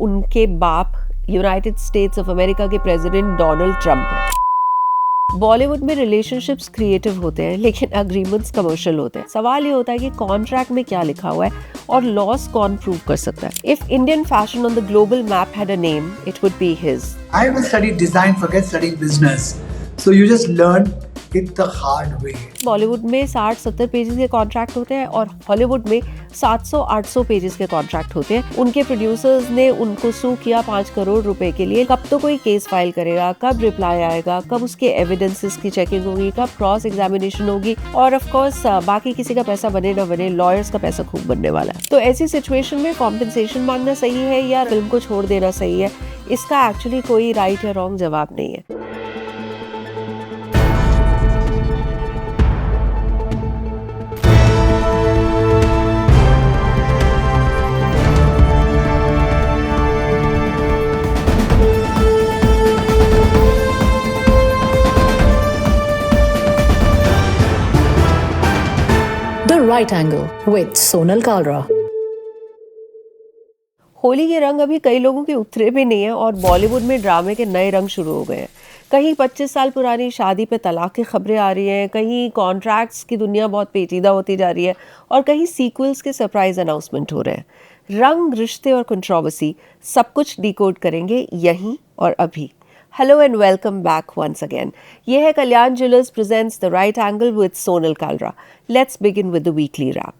उनके बाप United states of America के प्रेसिडेंट डोनाल्ड ट्रंप हैं। बॉलीवुड में रिलेशनशिप्स क्रिएटिव होते हैं लेकिन अग्रीमेंट्स कमर्शियल होते हैं। सवाल ये होता है कि कॉन्ट्रैक्ट में क्या लिखा हुआ है और लॉस कौन प्रूव कर सकता है। If Indian fashion on the global map had a name, it would be his. I have studied design, forget studying business. So you just learn it the hard way. Bollywood में 60-70 pages के contract होते हैं और Hollywood में 700-800 pages के contract होते हैं। उनके प्रोड्यूसर्स ने उनको सू किया 5 करोड़ रुपए के लिए। कब तो कोई केस फाइल करेगा, कब रिप्लाई आएगा, कब उसके एविडेंसेस की चेकिंग होगी, कब क्रॉस एग्जामिनेशन होगी और ऑफ कोर्स बाकी किसी का पैसा बने ना बने, लॉयर्स का पैसा खूब बनने वाला है। तो ऐसी सिचुएशन में कॉम्पेंसेशन मांगना सही है या फिल्म को छोड़ देना सही है, इसका एक्चुअली कोई राइट या रॉन्ग जवाब नहीं है। The Right Angle with Sonal Kalra. Holi के रंग अभी कई लोगों के उतरे भी नहीं है और बॉलीवुड में ड्रामे के नए रंग शुरू हो गए हैं। कहीं 25 साल पुरानी शादी पे तलाक की खबरें आ रही हैं, कहीं कॉन्ट्रैक्ट्स की दुनिया बहुत पेचीदा होती जा रही है और कहीं सीक्वल्स के सरप्राइज अनाउंसमेंट हो रहे हैं। रंग, रिश्ते और कंट्रोवर्सी सब कुछ डिकोड करेंगे यहीं और अभी। Hello and welcome back once again. ये है Kalyan jewellers presents the right angle with Sonal Kalra. Let's begin with the weekly wrap.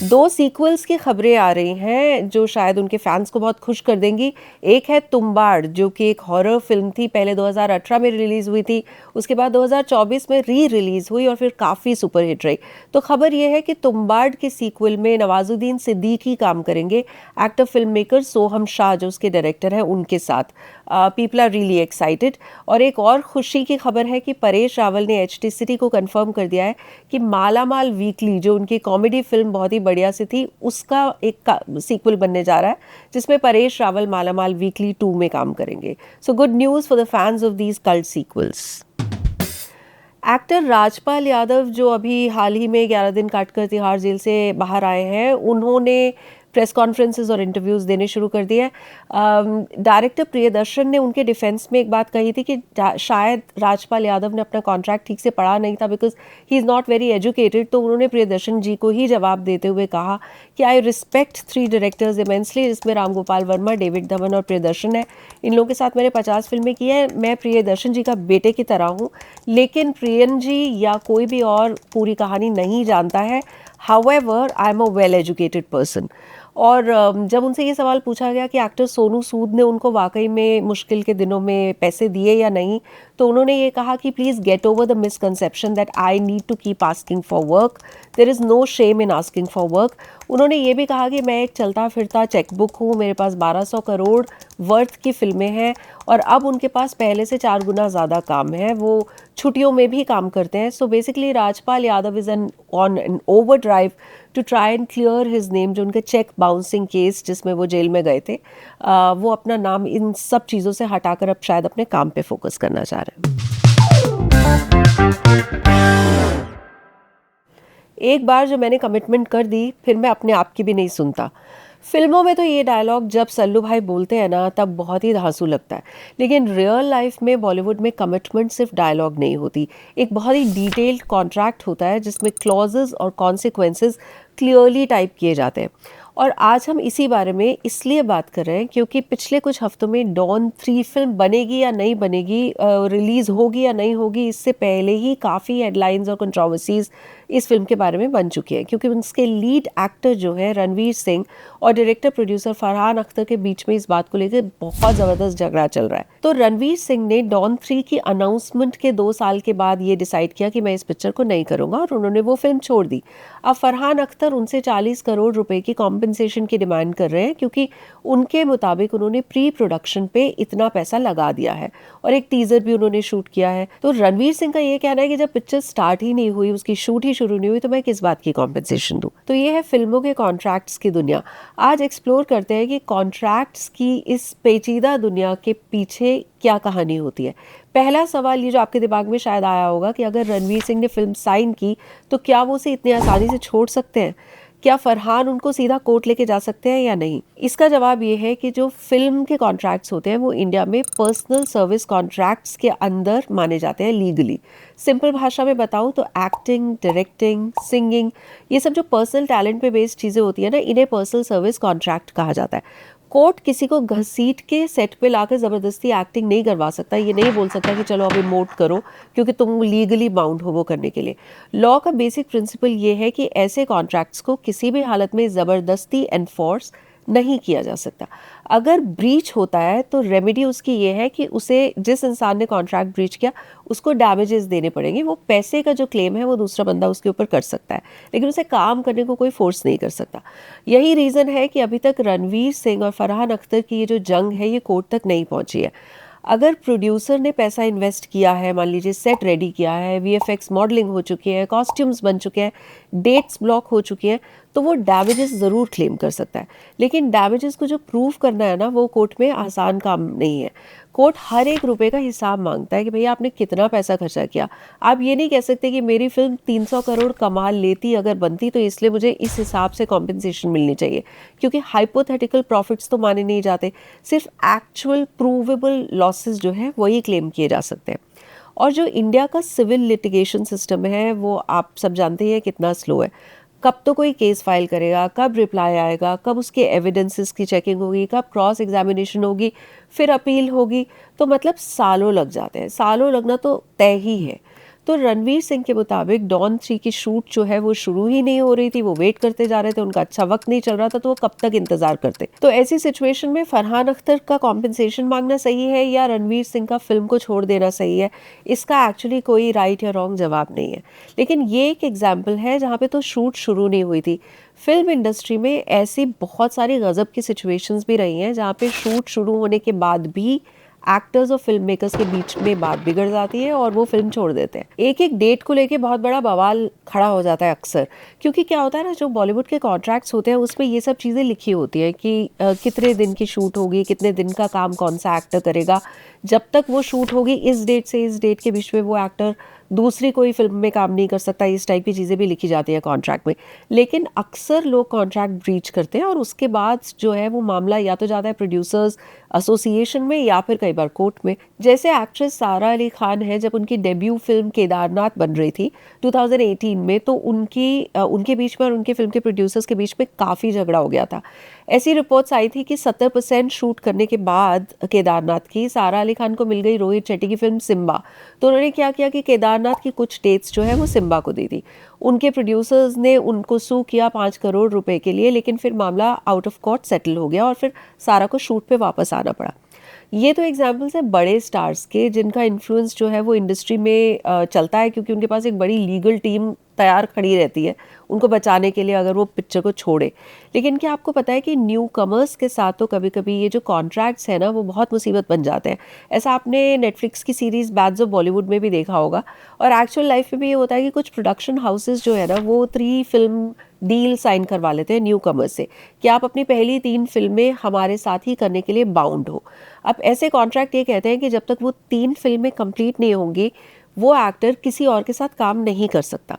दो सीक्वल्स की खबरें आ रही हैं जो शायद उनके फैंस को बहुत खुश कर देंगी। एक है तुम्बाड़, जो कि एक हॉरर फिल्म थी, पहले 2018 में रिलीज हुई थी, उसके बाद 2024 में री रिलीज हुई और फिर काफ़ी सुपरहिट रही। तो खबर यह है कि तुम्बाड़ के सीक्वल में नवाजुद्दीन सिद्दीकी काम करेंगे, actor film maker Soham Shah जो उसके डायरेक्टर हैं उनके साथ। People are really excited. और एक और खुशी की खबर है कि परेश रावल ने HT को कंफर्म कर दिया है कि माला माल वीकली, जो उनकी कॉमेडी फिल्म बहुत ही बढ़िया सी थी, उसका एक सीक्वल बनने जा रहा है जिसमें परेश रावल माला माल वीकली 2 में काम करेंगे। So good news for the fans of these cult sequels. Actor Rajpal Yadav जो अभी हाल ही में 11 दिन काटकर तिहाड़ जेल से बाहर आए हैं, उन्होंने प्रेस कॉन्फ्रेंसेस और इंटरव्यूज़ देने शुरू कर दिए हैं। डायरेक्टर प्रियदर्शन ने उनके डिफेंस में एक बात कही थी कि शायद राजपाल यादव ने अपना कॉन्ट्रैक्ट ठीक से पढ़ा नहीं था because he is not very educated. तो उन्होंने प्रियदर्शन जी को ही जवाब देते हुए कहा कि आई रिस्पेक्ट 3 डायरेक्टर्स इमेंसली, जिसमें राम गोपाल वर्मा, डेविड धवन और प्रियदर्शन है। इन लोगों के साथ मैंने 50 फिल्में की हैं। मैं प्रियदर्शन जी का बेटे की तरह हूँ, लेकिन प्रियन जी या कोई भी और पूरी कहानी नहीं जानता है। However I am a well educated person. और जब उनसे ये सवाल पूछा गया कि एक्टर सोनू सूद ने उनको वाकई में मुश्किल के दिनों में पैसे दिए या नहीं, तो उन्होंने ये कहा कि please get over the misconception that I need to keep asking for work, there is no shame in asking for work. उन्होंने ये भी कहा कि मैं एक चलता फिरता चेकबुक हूँ, मेरे पास 1200 करोड़ वर्थ की फिल्में हैं और अब उनके पास पहले से 4 गुना ज़्यादा काम है, वो छुट्टियों में भी काम करते हैं। So basically Rajpal Yadav is on an over drive to try and clear his name, जो उनके चेक बाउंसिंग केस जिसमें वो जेल में गए थे, वो अपना नाम इन सब चीज़ों से हटाकर अब शायद अपने काम पे फोकस करना चाह रहे हैं। एक बार जो मैंने कमिटमेंट कर दी फिर मैं अपने आप की भी नहीं सुनता। फिल्मों में तो ये डायलॉग जब सल्लू भाई बोलते हैं ना तब बहुत ही धांसू लगता है, लेकिन रियल लाइफ में बॉलीवुड में कमिटमेंट सिर्फ डायलॉग नहीं होती, एक बहुत ही डिटेल्ड कॉन्ट्रैक्ट होता है जिसमें क्लॉजेस और कॉन्सिक्वेंसेस क्लियरली टाइप किए जाते हैं। और आज हम इसी बारे में इसलिए बात कर रहे हैं क्योंकि पिछले कुछ हफ्तों में डॉन 3 फिल्म बनेगी या नहीं बनेगी, रिलीज़ होगी या नहीं होगी, इससे पहले ही काफ़ी हेडलाइंस और कंट्रोवर्सीज़ इस फिल्म के बारे में बन चुकी है क्योंकि उसके लीड एक्टर जो है रणवीर सिंह और डायरेक्टर प्रोड्यूसर फरहान अख्तर के बीच में इस बात को लेकर बहुत ज़बरदस्त झगड़ा चल रहा है। तो रणवीर सिंह ने डॉन 3 की अनाउंसमेंट के 2 साल के बाद ये डिसाइड किया कि मैं इस पिक्चर को नहीं करूँगा और उन्होंने वो फिल्म छोड़ दी। अब फरहान अख्तर उनसे 40 करोड़ रुपए की कॉम्पनसेशन की डिमांड कर रहे हैं क्योंकि उनके मुताबिक उन्होंने प्री प्रोडक्शन पे इतना पैसा लगा दिया है और एक टीजर भी उन्होंने शूट किया है। तो रणवीर सिंह का ये कहना है कि जब पिक्चर स्टार्ट ही नहीं हुई, उसकी शूट ही शुरू नहीं हुई, तो मैं किस बात की कॉम्पनसेशन दूं। तो ये है फिल्मों के कॉन्ट्रैक्ट्स की दुनिया। आज एक्सप्लोर करते हैं कि कॉन्ट्रैक्ट्स की इस पेचीदा दुनिया के पीछे क्या कहानी होती है। पहला सवाल ये जो आपके दिमाग में शायद आया होगा कि अगर रणवीर सिंह ने फिल्म साइन की तो क्या वो उसे इतनी आसानी से छोड़ सकते हैं। क्या फरहान उनको सीधा कोर्ट लेके जा सकते हैं या नहीं? इसका जवाब ये है कि जो फिल्म के कॉन्ट्रैक्ट्स होते हैं वो इंडिया में पर्सनल सर्विस कॉन्ट्रैक्ट्स के अंदर माने जाते हैं लीगली। सिंपल भाषा में बताऊं तो एक्टिंग, डायरेक्टिंग, सिंगिंग, ये सब जो पर्सनल टैलेंट पे बेस्ड चीज़ें होती है ना, इन्हें पर्सनल सर्विस कॉन्ट्रैक्ट कहा जाता है। कोर्ट किसी को घसीट के सेट पे लाकर ज़बरदस्ती एक्टिंग नहीं करवा सकता, ये नहीं बोल सकता कि चलो अब इमोट करो, क्योंकि तुम लीगली बाउंड हो वो करने के लिए। लॉ का बेसिक प्रिंसिपल ये है कि ऐसे कॉन्ट्रैक्ट्स को किसी भी हालत में ज़बरदस्ती एनफोर्स नहीं किया जा सकता। अगर ब्रीच होता है तो रेमेडी उसकी ये है कि उसे, जिस इंसान ने कॉन्ट्रैक्ट ब्रीच किया, उसको डैमेजेस देने पड़ेंगे। वो पैसे का जो क्लेम है वो दूसरा बंदा उसके ऊपर कर सकता है, लेकिन उसे काम करने को कोई फोर्स नहीं कर सकता। यही रीज़न है कि अभी तक रणवीर सिंह और फरहान अख्तर की ये जो जंग है ये कोर्ट तक नहीं पहुंची है। अगर प्रोड्यूसर ने पैसा इन्वेस्ट किया है, मान लीजिए सेट रेडी किया है, वीएफएक्स मॉडलिंग हो चुकी है, कॉस्ट्यूम्स बन चुके हैं, डेट्स ब्लॉक हो चुकी हैं, तो वो डैमेजेस ज़रूर क्लेम कर सकता है। लेकिन डैमेजेस को जो प्रूव करना है ना, वो कोर्ट में आसान काम नहीं है। कोर्ट हर एक रुपए का हिसाब मांगता है कि भैया आपने कितना पैसा खर्चा किया। आप ये नहीं कह सकते कि मेरी फिल्म 300 करोड़ कमा लेती अगर बनती, तो इसलिए मुझे इस हिसाब से कॉम्पेंसेशन मिलनी चाहिए, क्योंकि हाइपोथेटिकल प्रॉफिट्स तो माने नहीं जाते। सिर्फ एक्चुअल प्रूवेबल लॉसेस जो है वही क्लेम किए जा सकते हैं। और जो इंडिया का सिविल लिटिगेशन सिस्टम है वो आप सब जानते हैं कितना स्लो है। कब तो कोई केस फाइल करेगा, कब रिप्लाई आएगा, कब उसके एविडेंसेस की चेकिंग होगी, कब क्रॉस एग्जामिनेशन होगी, फिर अपील होगी, तो मतलब सालों लग जाते हैं। सालों लगना तो तय ही है। तो रणवीर सिंह के मुताबिक डॉन 3 की शूट जो है वो शुरू ही नहीं हो रही थी, वो वेट करते जा रहे थे, उनका अच्छा वक्त नहीं चल रहा था, तो वो कब तक इंतजार करते। तो ऐसी सिचुएशन में फरहान अख्तर का कॉम्पेंसेशन मांगना सही है या रणवीर सिंह का फिल्म को छोड़ देना सही है, इसका एक्चुअली कोई राइट या रॉन्ग जवाब नहीं है। लेकिन ये एक एग्जाम्पल है जहाँ पे तो शूट शुरू नहीं हुई थी। फिल्म इंडस्ट्री में ऐसी बहुत सारी गजब की सिचुएशंस भी रही हैं जहाँ पे शूट शुरू होने के बाद भी एक्टर्स और फिल्म मेकर्स के बीच में बात बिगड़ जाती है और वो फिल्म छोड़ देते हैं। एक एक डेट को लेके बहुत बड़ा बवाल खड़ा हो जाता है अक्सर, क्योंकि क्या होता है ना, जो बॉलीवुड के कॉन्ट्रैक्ट्स होते हैं उसमें ये सब चीज़ें लिखी होती हैं कि कितने दिन की शूट होगी, कितने दिन का काम कौन सा एक्टर करेगा, जब तक वो शूट होगी इस डेट से इस डेट के बीच में वो एक्टर दूसरी कोई फिल्म में काम नहीं कर सकता। इस टाइप की चीज़ें भी लिखी जाती है कॉन्ट्रैक्ट में। लेकिन अक्सर लोग कॉन्ट्रैक्ट ब्रीच करते हैं और उसके बाद जो है वो मामला या तो जाता है प्रोड्यूसर्स एसोसिएशन में या फिर कई बार कोर्ट में। जैसे एक्ट्रेस सारा अली खान है, जब उनकी डेब्यू फिल्म केदारनाथ बन रही थी 2018 में, तो उनके बीच में और उनके फिल्म के प्रोड्यूसर्स के बीच में काफ़ी झगड़ा हो गया था। ऐसी रिपोर्ट्स आई थी कि 70% शूट करने के बाद केदारनाथ की सारा अली खान को मिल गई रोहित शेट्टी की फिल्म सिम्बा। तो उन्होंने क्या किया कि केदारनाथ की कुछ डेट्स जो है वो सिम्बा को दी थी। उनके प्रोड्यूसर्स ने उनको सू किया 5 करोड़ रुपए के लिए, लेकिन फिर मामला आउट ऑफ कोर्ट सेटल हो गया और फिर सारा को शूट पे वापस आना पड़ा। ये तो एग्जाम्पल्स हैं बड़े स्टार्स के, जिनका इन्फ्लुएंस जो है वो इंडस्ट्री में चलता है, क्योंकि उनके पास एक बड़ी लीगल टीम तैयार खड़ी रहती है उनको बचाने के लिए अगर वो पिक्चर को छोड़े। लेकिन क्या आपको पता है कि न्यू कमर्स के साथ तो कभी कभी ये जो कॉन्ट्रैक्ट्स हैं ना वो बहुत मुसीबत बन जाते हैं। ऐसा आपने नेटफ्लिक्स की सीरीज़ बैड्स ऑफ बॉलीवुड में भी देखा होगा, और एक्चुअल लाइफ में भी ये होता है कि कुछ प्रोडक्शन हाउसेज जो है ना वो 3 फिल्म डील साइन करवा लेते हैं न्यू कमर्स से कि आप अपनी पहली 3 फिल्में हमारे साथ ही करने के लिए बाउंड हो। अब ऐसे कॉन्ट्रैक्ट ये कहते हैं कि जब तक वो 3 फिल्में कंप्लीट नहीं होंगी वो एक्टर किसी और के साथ काम नहीं कर सकता।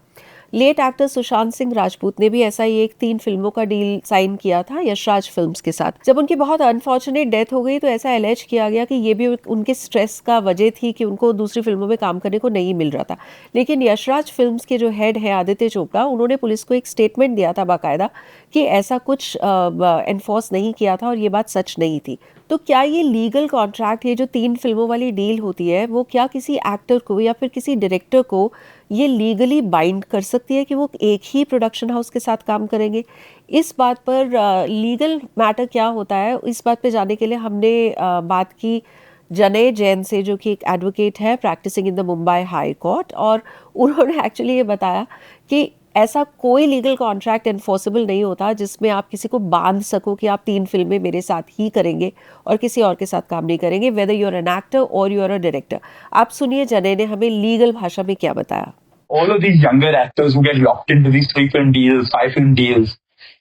लेट एक्टर सुशांत सिंह राजपूत ने भी ऐसा ही एक 3 फिल्मों का डील साइन किया था यशराज फिल्म्स के साथ। जब उनकी बहुत अनफॉर्चुनेट डेथ हो गई तो ऐसा एलेज किया गया कि ये भी उनके स्ट्रेस का वजह थी कि उनको दूसरी फिल्मों में काम करने को नहीं मिल रहा था। लेकिन यशराज फिल्म्स के जो हेड है आदित्य चोपड़ा, उन्होंने पुलिस को एक स्टेटमेंट दिया था बाकायदा कि ऐसा कुछ एनफोर्स नहीं किया था और ये बात सच नहीं थी। तो क्या ये लीगल कॉन्ट्रैक्ट, ये जो 3 फिल्मों वाली डील होती है, वो क्या किसी एक्टर को या फिर किसी डायरेक्टर को ये लीगली बाइंड कर सकती है कि वो एक ही प्रोडक्शन हाउस के साथ काम करेंगे? इस बात पर लीगल मैटर क्या होता है, इस बात पे जानने के लिए हमने बात की जनेय जैन से, जो कि एक एडवोकेट है practising in the Mumbai high court, और उन्होंने एक्चुअली ये बताया कि ऐसा कोई लीगल कॉन्ट्रैक्ट एनफोर्सेबल नहीं होता जिसमें आप किसी को बांध सको कि आप 3 फिल्में मेरे साथ ही करेंगे और किसी और के साथ काम नहीं करेंगे, whether you are an actor or you are a director. आप सुनिए जनेय ने हमें लीगल भाषा में क्या बताया। All of these younger actors who get locked into these 3 film deals, 5 film deals,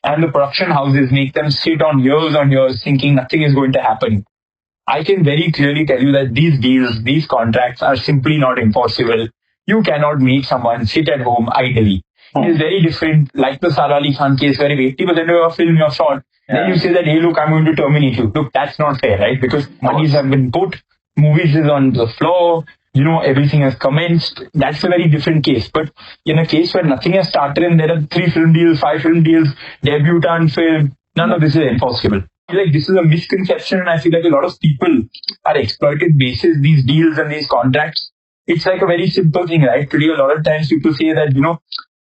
and the production houses make them sit on years thinking nothing is going to happen. I can very clearly tell you that these deals, these contracts are simply not enforceable. You cannot make someone sit at home idly. is very different. Like the Sara Ali Khan case, where if 80% of your film you're short, then you say that, hey, look, I'm going to terminate you. Look, that's not fair, right? Because monies have been put, movies is on the floor, everything has commenced. That's a very different case. But in a case where nothing has started and there are 3 film deals, 5 film deals, debutant film, none of this is enforceable. I feel like this is a misconception, and I feel like a lot of people are exploited basis these deals and these contracts. It's like a very simple thing, right? Today, a lot of times people say that,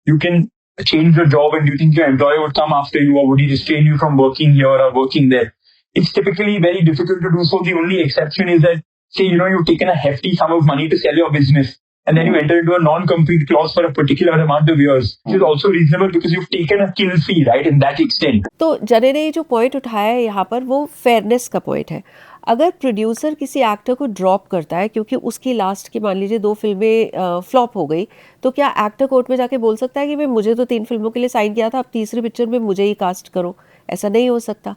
you can change your job and you think your employer would come after you, or would he restrain you from working here or working there? It's typically very difficult to do so. The only exception is that, say, you've taken a hefty sum of money to sell your business, and then you enter into a non-compete clause for a particular amount of years, which is also reasonable because you've taken a kill fee, right, in that extent. तो जने ने जो point उठाया है यहाँ पर वो fairness का पॉइंट है। अगर प्रोड्यूसर किसी एक्टर को ड्रॉप करता है क्योंकि उसकी लास्ट की मान लीजिए 2 फिल्में फ्लॉप हो गई, तो क्या एक्टर कोर्ट में जाके बोल सकता है कि मुझे तो 3 फिल्मों के लिए साइन किया था, अब तीसरी पिक्चर में मुझे ही कास्ट करो? ऐसा नहीं हो सकता।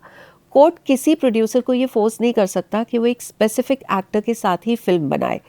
कोर्ट किसी प्रोड्यूसर को ये फोर्स नहीं कर सकता कि वो एक स्पेसिफिक एक्टर के साथ ही फिल्म बनाए।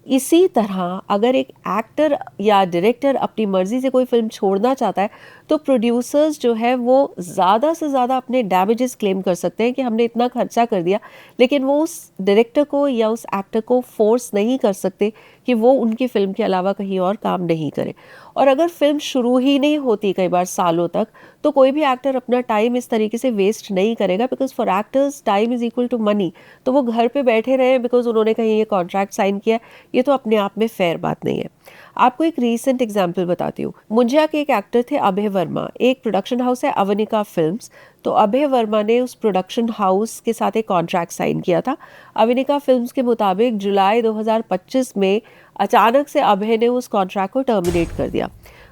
इसी तरह अगर एक एक्टर या डायरेक्टर अपनी मर्जी से कोई फिल्म छोड़ना चाहता है तो प्रोड्यूसर्स जो है वो ज़्यादा से ज़्यादा अपने डैमेजेस क्लेम कर सकते हैं कि हमने इतना खर्चा कर दिया, लेकिन वो उस डायरेक्टर को या उस एक्टर को फोर्स नहीं कर सकते कि वो उनकी फिल्म के अलावा कहीं और काम नहीं करे। और अगर फिल्म शुरू ही नहीं होती कई बार सालों तक, तो कोई भी एक्टर अपना टाइम इस तरीके से वेस्ट नहीं करेगा, because for actors time is equal to money. तो वो घर पे बैठे रहे बिकॉज उन्होंने कहीं ये कॉन्ट्रैक्ट साइन किया, ये तो अपने आप में फेयर बात नहीं है। आपको एक रीसेंट एग्जाम्पल बताती हूँ। मुंजिया के एक एक्टर थे अभय वर्मा, एक प्रोडक्शन हाउस है अवनिका फिल्म्स। तो अभय वर्मा ने उस प्रोडक्शन हाउस के साथ एक कॉन्ट्रैक्ट साइन किया था। अवनिका फिल्म्स के मुताबिक जुलाई 2025 में अचानक से अभय ने उस कॉन्ट्रैक्ट को टर्मिनेट कर दिया।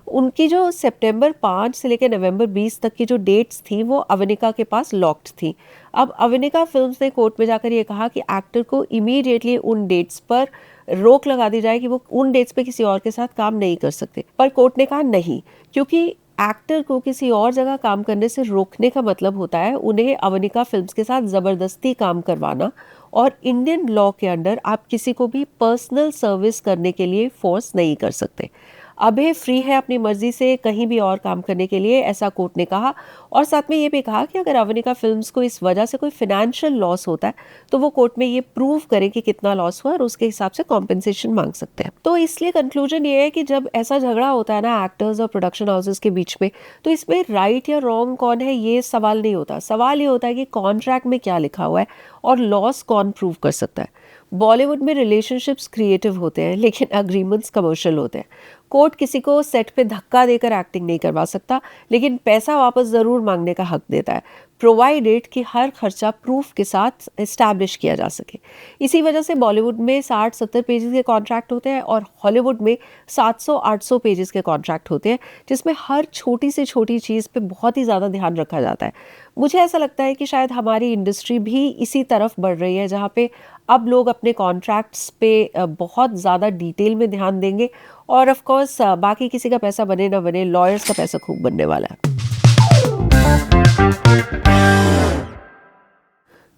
उनकी जो सितंबर 5 से लेकर नवंबर 20 तक की जो डेट्स थी वो अवनिका के पास लॉक्ड थी। अब अवनिका फिल्म्स ने कोर्ट में जाकर ये कहा कि एक्टर को इमीडिएटली उन डेट्स पर रोक लगा दी जाए कि वो उन डेट्स पे किसी और के साथ काम नहीं कर सकते। पर कोर्ट ने कहा नहीं, क्योंकि एक्टर को किसी और जगह काम करने से रोकने का मतलब होता है उन्हें अवनिका फिल्म्स के साथ ज़बरदस्ती काम करवाना, और इंडियन लॉ के अंडर आप किसी को भी पर्सनल सर्विस करने के लिए फोर्स नहीं कर सकते। अभय फ्री है अपनी मर्जी से कहीं भी और काम करने के लिए, ऐसा कोर्ट ने कहा। और साथ में ये भी कहा कि अगर अवनिका फिल्म्स को इस वजह से कोई फिनेंशियल लॉस होता है तो वो कोर्ट में ये प्रूव करें कि कितना लॉस हुआ और उसके हिसाब से कॉम्पेंसेशन मांग सकते हैं। तो इसलिए कंक्लूजन ये है कि जब ऐसा झगड़ा होता है ना एक्टर्स और प्रोडक्शन हाउसेस के बीच में, तो इसमें राइट या रॉन्ग कौन है ये सवाल नहीं होता। सवाल ये होता है कि कॉन्ट्रैक्ट में क्या लिखा हुआ है और लॉस कौन प्रूव कर सकता है। बॉलीवुड में रिलेशनशिप्स क्रिएटिव होते हैं लेकिन अग्रीमेंट्स कमर्शियल होते हैं। कोर्ट किसी को सेट पे धक्का देकर एक्टिंग नहीं करवा सकता, लेकिन पैसा वापस ज़रूर मांगने का हक देता है, प्रोवाइडेड कि हर खर्चा प्रूफ के साथ इस्टेब्लिश किया जा सके। इसी वजह से बॉलीवुड में 60-70 पेजेस के कॉन्ट्रैक्ट होते हैं और हॉलीवुड में 700-800 पेजेस के कॉन्ट्रैक्ट होते हैं, जिसमें हर छोटी से छोटी चीज़ पे बहुत ही ज़्यादा ध्यान रखा जाता है। मुझे ऐसा लगता है कि शायद हमारी इंडस्ट्री भी इसी तरफ बढ़ रही है, जहाँ पे अब लोग अपने कॉन्ट्रैक्ट्स पे बहुत ज़्यादा डिटेल में ध्यान देंगे, और ऑफ कोर्स बाकी किसी का पैसा बने ना बने, लॉयर्स का पैसा खूब बनने वाला है।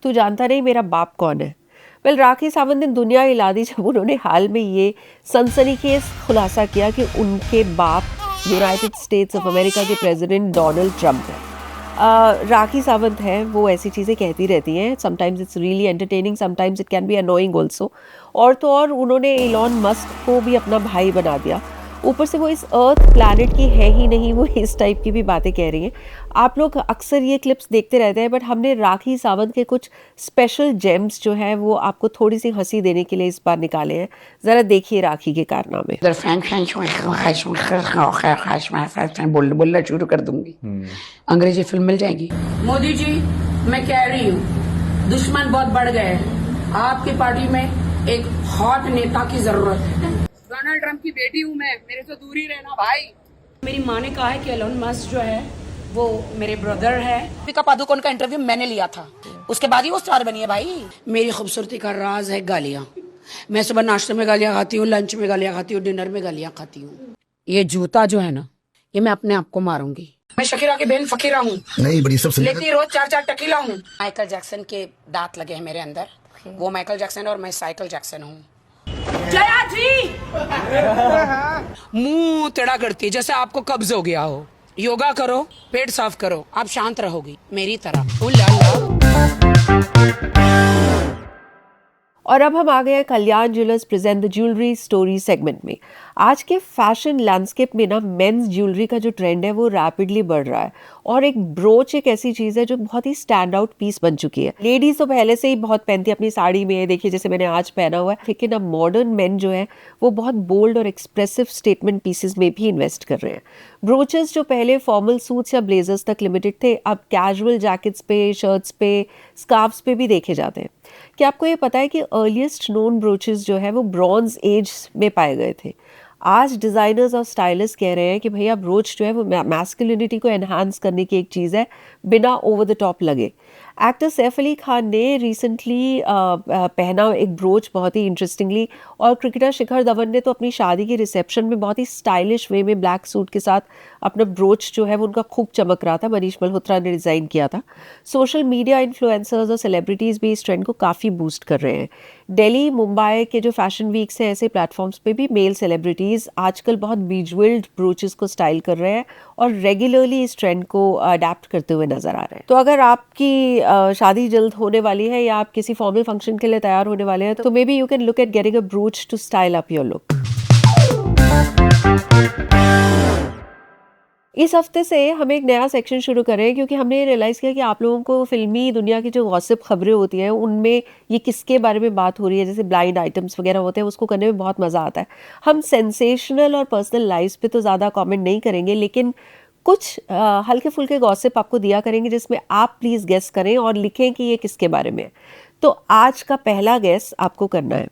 तू जानता नहीं मेरा बाप कौन है? वेल, राखी सावंत ने दुनिया हिला दी जब उन्होंने हाल में ये सनसनीखेज खुलासा किया कि उनके बाप यूनाइटेड स्टेट्स ऑफ अमेरिका के प्रेसिडेंट डोनाल्ड ट्रंप हैं। राखी सावंत है वो ऐसी चीज़ें कहती रहती हैं, sometimes it's really entertaining, sometimes it can be annoying also. और तो और उन्होंने एलॉन मस्क को भी अपना भाई बना दिया। ऊपर से वो इस अर्थ प्लैनेट की है ही नहीं, वो इस टाइप की भी बातें कह रही हैं। आप लोग अक्सर ये क्लिप्स देखते रहते हैं, बट हमने राखी सावंत के कुछ स्पेशल जेम्स जो है वो आपको थोड़ी सी हंसी देने के लिए इस बार निकाले हैं। ज़रा देखिए राखी के कारनामे। बोलना शुरू कर दूंगी, अंग्रेजी फिल्म मिल जाएगी। मोदी जी, मैं कह रही हूँ दुश्मन बहुत बढ़ गए हैं, आपकी पार्टी में एक हॉट नेता की जरूरत है। डोनाल्ड ट्रंप की बेटी हूँ मैं, मेरे से दूर ही रहना भाई। मेरी माँ ने कहा है कि एलोन मस्क जो है वो मेरे ब्रदर है। दीपिका पादुकोण का इंटरव्यू मैंने लिया था, उसके बाद ही वो स्टार बनी है भाई। मेरी खूबसूरती का राज है गालियाँ। मैं सुबह नाश्ते में गालियाँ खाती हूँ, लंच में गालियाँ खाती हूँ, डिनर में गालियाँ खाती हूँ। ये जूता जो है ना, ये मैं अपने आप को मारूंगी। मैं शकीरा की बहन फकीरा हूँ, नहीं बड़ी सब लेती रोज 4-4 टकीला हूँ। माइकल जैक्सन के दांत लगे हैं मेरे अंदर, वो माइकल जैक्सन और मैं साइकिल जैक्सन हूँ। जया जी मुंह टेढ़ा करती है जैसे आपको कब्ज हो गया हो। योगा करो, पेट साफ करो, आप शांत रहोगी मेरी तरह। और अब हम आ गए हैं Kalyan jewellers present the jewellery story segment में। आज के फैशन लैंडस्केप में ना मेंस ज्वेलरी का जो ट्रेंड है वो रैपिडली बढ़ रहा है और एक ब्रोच एक ऐसी चीज़ है जो बहुत ही स्टैंड आउट पीस बन चुकी है। लेडीज तो पहले से ही बहुत पहनती है अपनी साड़ी में, देखिए जैसे मैंने आज पहना हुआ है, लेकिन अब मॉडर्न मेन जो है वो बहुत बोल्ड और एक्सप्रेसिव स्टेटमेंट पीसेस में भी इन्वेस्ट कर रहे हैं। ब्रोचेस जो पहले फॉर्मल सूट्स या ब्लेजर्स तक लिमिटेड थे, अब कैजुअल जैकेट्स पे, शर्ट्स पे, स्कार्फ्स पे भी देखे जाते हैं। क्या आपको ये पता है कि अर्लीस्ट नोन ब्रोचेस जो है वो ब्रॉन्ज एज में पाए गए थे। आज डिज़ाइनर्स और स्टाइलिस्ट कह रहे हैं कि भैया ब्रोच जो है वो मैस्कुलिनिटी को एनहांस करने की एक चीज़ है बिना ओवर द टॉप लगे। एक्टर सैफ अली खान ने रिसेंटली पहना एक ब्रोच बहुत ही इंटरेस्टिंगली, और क्रिकेटर शिखर धवन ने तो अपनी शादी के रिसेप्शन में बहुत ही स्टाइलिश वे में ब्लैक सूट के साथ अपना ब्रोच जो है वो उनका खूब चमक रहा था। मनीष मल्होत्रा ने डिज़ाइन किया था। सोशल मीडिया इन्फ्लुएंसर्स और सेलिब्रिटीज़ भी इस ट्रेंड को काफ़ी बूस्ट कर रहे हैं। दिल्ली, मुंबई के जो फैशन वीक्स हैं, ऐसे प्लेटफॉर्म्स पे भी मेल सेलिब्रिटीज़ आजकल बहुत बेज्वेल्ड ब्रोचेस को स्टाइल कर रहे हैं और रेगुलरली इस ट्रेंड को अडेप्ट करते हुए नजर आ रहे हैं। तो अगर आपकी शादी जल्द होने वाली है या आप किसी फॉर्मल फंक्शन के लिए तैयार होने वाले हैं तो maybe you can look at getting a brooch to style up your look. इस हफ्ते से हम एक नया सेक्शन शुरू करें क्योंकि हमने रियलाइज़ किया कि आप लोगों को फिल्मी दुनिया की जो गॉसिप खबरें होती हैं उनमें ये किसके बारे में बात हो रही है, जैसे ब्लाइंड आइटम्स वगैरह होते हैं, उसको करने में बहुत मज़ा आता है। हम सेंसेशनल और पर्सनल लाइफ्स पे तो ज़्यादा कमेंट नहीं करेंगे, लेकिन कुछ हल्के फुल्के गॉसिप आपको दिया करेंगे जिसमें आप प्लीज़ गेस करें और लिखें कि ये किसके बारे में है। तो आज का पहला गेस आपको करना है।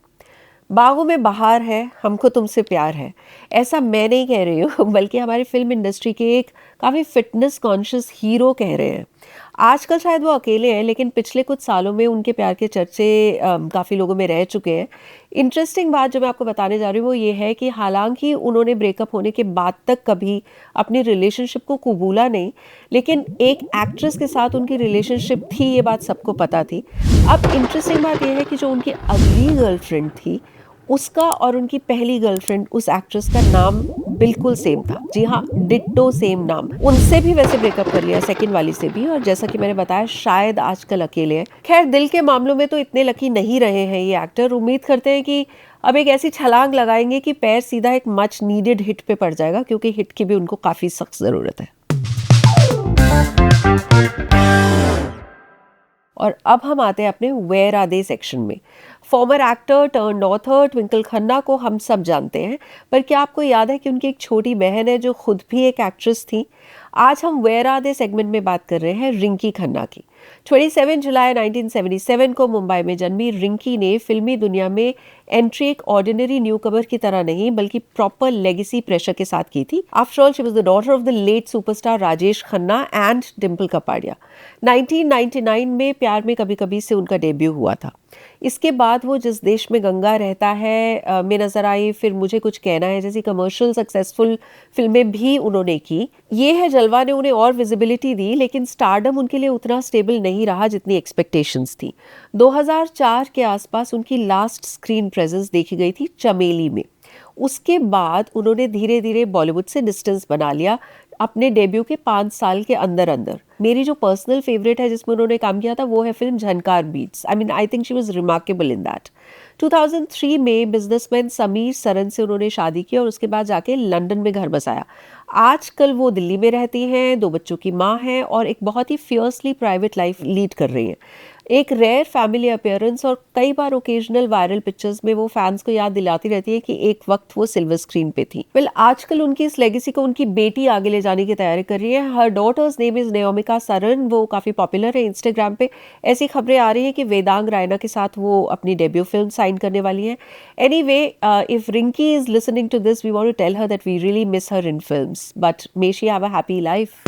बागों में बहार है, हमको तुमसे प्यार है। ऐसा मैं नहीं कह रही हूँ, बल्कि हमारी फिल्म इंडस्ट्री के एक काफ़ी फिटनेस कॉन्शियस हीरो कह रहे हैं। आजकल शायद वो अकेले हैं, लेकिन पिछले कुछ सालों में उनके प्यार के चर्चे काफ़ी लोगों में रह चुके हैं। इंटरेस्टिंग बात जो मैं आपको बताने जा रही हूँ वो ये है कि हालांकि उन्होंने ब्रेकअप होने के बाद तक कभी अपनी रिलेशनशिप को कबूला नहीं, लेकिन एक एक्ट्रेस के साथ उनकी रिलेशनशिप थी, ये बात सबको पता थी। अब इंटरेस्टिंग बात यह है कि जो उनकी अगली गर्लफ्रेंड थी उसका और उनकी पहली गर्लफ्रेंड उस एक्ट्रेस का नाम बिल्कुल सेम था। जी हाँ, डिट्टो सेम नाम। उनसे भी वैसे ब्रेकअप कर लिया, सेकंड वाली से भी, और जैसा कि मैंने बताया शायद आजकल अकेले हैं। खैर, दिल के मामलों में तो इतने लकी नहीं रहे हैं ये एक्टर। उम्मीद करते हैं कि अब एक ऐसी छलांग लगाएंगे कि पैर सीधा एक मच नीडेड हिट पे पड़ जाएगा, क्योंकि हिट की भी उनको काफी सख्त जरूरत है। और अब हम आते हैं अपने वेयर आर दे सेक्शन में। Farmer actor turned author Twinkle Khanna को हम सब जानते हैं, पर क्या आपको याद है कि उनकी एक छोटी बहन है जो खुद भी एक एक्ट्रेस थी? आज हम वेयर आर दे सेगमेंट में बात कर रहे हैं रिंकी खन्ना की। 27 जुलाई 1977 को मुंबई में जन्मी रिंकी ने फिल्मी दुनिया में एंट्री एक ऑर्डिनरी न्यू कमर की तरह नहीं, बल्कि प्रॉपर लेगेसी प्रेशर के साथ की थी। After all she was the daughter of the late superstar Rajesh Khanna and Dimple Kapadia. 1999 में प्यार में कभी कभी से उनका डेब्यू हुआ था। इसके बाद वो जिस देश में गंगा रहता है में नजर आई, फिर मुझे कुछ कहना है जैसी कमर्शियल सक्सेसफुल फिल्में भी उन्होंने की। ये है जलवा ने उन्हें और विजिबिलिटी दी, लेकिन स्टारडम उनके लिए उतना स्टेबल नहीं रहा जितनी एक्सपेक्टेशंस थी। 2004 के आसपास उनकी लास्ट स्क्रीन प्रेजेंस देखी गई थी चमेली में। उसके बाद उन्होंने धीरे धीरे बॉलीवुड से डिस्टेंस बना लिया अपने डेब्यू के 5 साल के अंदर अंदर। मेरी जो पर्सनल फेवरेट है जिसमें उन्होंने काम किया था वो है film Jhankaar beats. I think she was remarkable in that. 2003 में बिजनेसमैन समीर सरन से उन्होंने शादी की और उसके बाद जाके लंदन में घर बसाया। आजकल वो दिल्ली में रहती हैं, 2 बच्चों की माँ हैं और एक बहुत ही फियर्सली प्राइवेट लाइफ लीड कर रही हैं। एक रेयर फैमिली अपीयरेंस और कई बार ओकेजनल वायरल पिक्चर्स में वो फैंस को याद दिलाती रहती है कि एक वक्त वो सिल्वर स्क्रीन पे थी। आजकल उनकी इस लेगेसी को उनकी बेटी आगे ले जाने की तैयारी कर रही है। हर डॉटर्स नेम इज नेओमिका सरन। वो काफी पॉपुलर है इंस्टाग्राम पे। ऐसी खबरें आ रही है कि वेदांग रायना के साथ वो अपनी डेब्यू फिल्म साइन करने वाली है। Anyway, if Rinki is listening to this, we want to tell her that we really miss her in films, but may she have a happy life.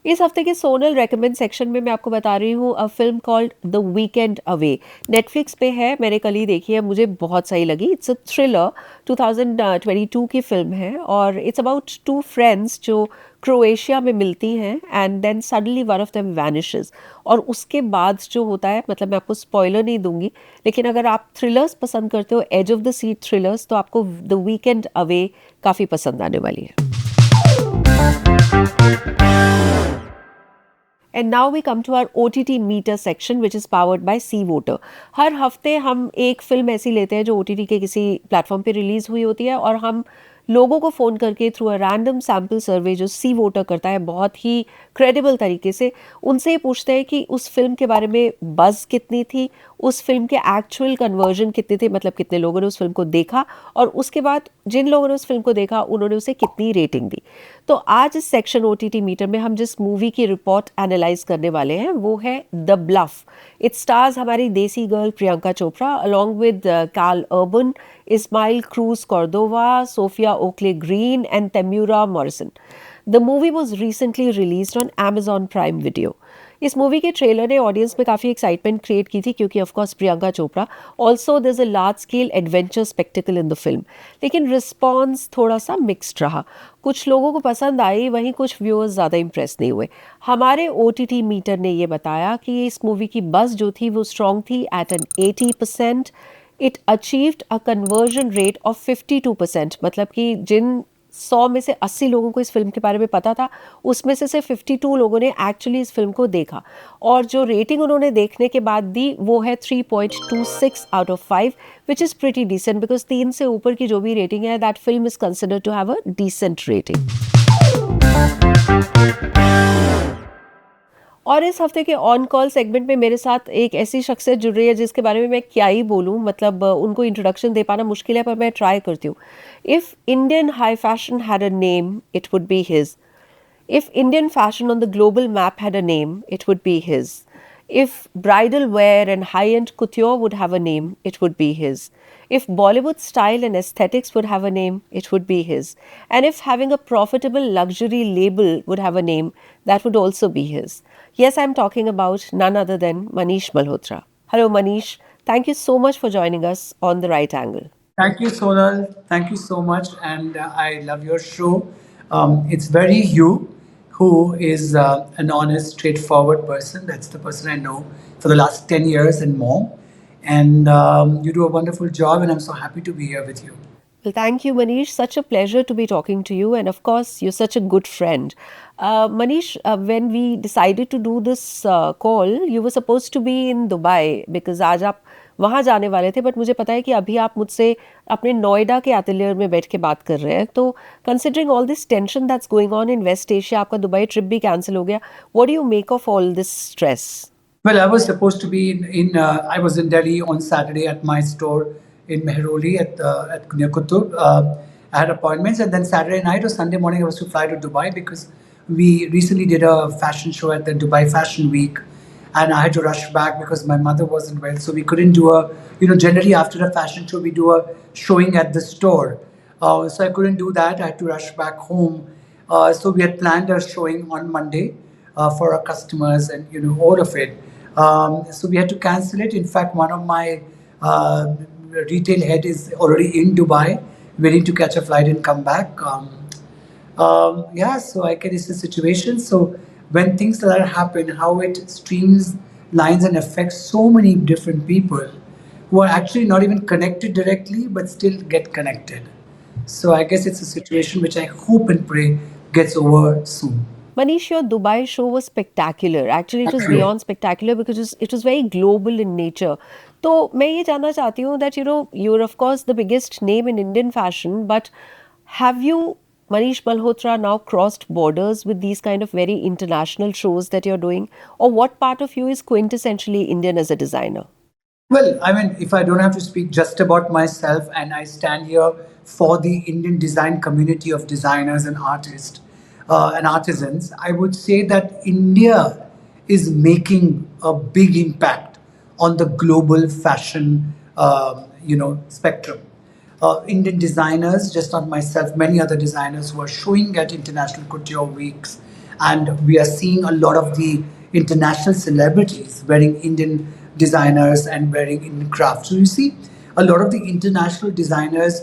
इस हफ्ते के सोनल रेकमेंड सेक्शन में मैं आपको बता रही हूँ a film called the weekend away. Netflix पे है, मैंने कल ही देखी है, मुझे बहुत सही लगी। इट्स अ थ्रिलर, 2022 की फिल्म है और इट्स अबाउट टू फ्रेंड्स जो क्रोएशिया में मिलती हैं and then suddenly one of them vanishes. और उसके बाद जो होता है, मतलब मैं आपको स्पॉइलर नहीं दूंगी, लेकिन अगर आप थ्रिलर्स पसंद करते हो, edge of the seat thrillers, तो आपको द वीकेंड अवे काफ़ी पसंद आने वाली है। And now we come to our OTT meter section, which is powered by Sea Voter. हर हफ्ते हम एक फिल्म ऐसी लेते हैं जो OTT के किसी प्लेटफॉर्म पे रिलीज हुई होती है और हम लोगों को फ़ोन करके थ्रू अ रैंडम सैम्पल सर्वे जो सी वोटर करता है बहुत ही क्रेडिबल तरीके से, उनसे ये पूछते हैं कि उस फिल्म के बारे में बज़ कितनी थी, उस फिल्म के एक्चुअल कन्वर्जन कितने थे, मतलब कितने लोगों ने उस फिल्म को देखा, और उसके बाद जिन लोगों ने उस फिल्म को देखा उन्होंने उसे कितनी रेटिंग दी। तो आज इस सेक्शन OTT मीटर में हम जिस मूवी की रिपोर्ट एनालाइज करने वाले हैं वो है द ब्लफ। इट स्टार्स हमारी देसी girl Priyanka Chopra along with Karl Urban, Ismail Cruz Cordova, Sophia Oakley Green, and Temura Morrison. The movie was recently released on Amazon Prime Video. इस मूवी के ट्रेलर ने ऑडियंस में काफ़ी एक्साइटमेंट क्रिएट की थी क्योंकि of course Priyanka Chopra, also there is a large scale adventure spectacle in the film. लेकिन response थोड़ा सा मिक्स्ड रहा, कुछ लोगों को पसंद आई, वहीं कुछ व्यूअर्स ज़्यादा इंप्रेस नहीं हुए। हमारे OTT मीटर ने ये बताया कि इस मूवी की बज़ जो थी वो स्ट्रॉन्ग थी at an 80%। It achieved a conversion rate of 52%, मतलब कि जिन 100 में से 80 लोगों को इस फिल्म के बारे में पता था, उसमें से सिर्फ 52 लोगों ने एक्चुअली इस फिल्म को देखा, और जो रेटिंग उन्होंने देखने के बाद दी वो है 3.26 out of 5, which is pretty decent because 3 से ऊपर की जो भी रेटिंग है, that film is considered to have a decent rating. और इस हफ्ते के ऑन कॉल सेगमेंट में मेरे साथ एक ऐसी शख्सियत जुड़ रही है जिसके बारे में मैं क्या ही बोलूं, मतलब उनको इंट्रोडक्शन दे पाना मुश्किल है, पर मैं ट्राई करती हूँ। If Indian high fashion had a name it would be his. If Indian fashion on the global map had a name it would be his. If bridal wear and high-end couture would have a name, it would be his. If Bollywood style and aesthetics would have a name, it would be his. And if having a profitable luxury label would have a name, that would also be his. Yes, I'm talking about none other than Manish Malhotra. Hello, Manish. Thank you so much for joining us on The Right Angle. Thank you, Sonal. Thank you so much. And I love your show. It's very you who is an honest, straightforward person. That's the person I know for the last 10 years and more. And you do a wonderful job, and I'm so happy to be here with you. Well, thank you, Manish. Such a pleasure to be talking to you. And of course, you're such a good friend. Manish, when we decided to do this call, you were supposed to be in Dubai because आज आप वहाँ जाने वाले थे, but मुझे पता है कि अभी आप मुझसे अपने नोएडा के एटलियर में बैठ के बात कर रहे हैं। तो considering all this tension that's going on in West Asia, आपका दुबई ट्रिप भी कैंसिल हो गया, what do you make of all this stress? Well, I was supposed to be I was in Delhi on Saturday at my store in Mehroli at near Qutub. I had appointments, and then Saturday night or Sunday morning I was to fly to Dubai because we recently did a fashion show at the Dubai Fashion Week, and I had to rush back because my mother wasn't well, so we couldn't do generally after a fashion show we do a showing at the store, so I couldn't do that. I had to rush back home, so we had planned a showing on Monday for our customers and all of it. So we had to cancel it. In fact, one of my retail head is already in Dubai, waiting to catch a flight and come back. Yeah, so I guess it's a situation. So when things like that happen, how it streamlines and affects so many different people who are actually not even connected directly, but still get connected. So I guess it's a situation which I hope and pray gets over soon. Manish, your Dubai show was spectacular. Actually, it was beyond spectacular because it was very global in nature. तो मैं ये जानना चाहती हूँ that you're of course the biggest name in Indian fashion, but have you, Manish Malhotra, now crossed borders with these kind of very international shows that you're doing? Or what part of you is quintessentially Indian as a designer? Well, I mean, if I don't have to speak just about myself, and I stand here for the Indian design community of designers and artists and artisans, I would say that India is making a big impact on the global fashion, spectrum. Indian designers, just not myself, many other designers who are showing at international couture weeks and we are seeing a lot of the international celebrities wearing Indian designers and wearing Indian crafts. So you see, a lot of the international designers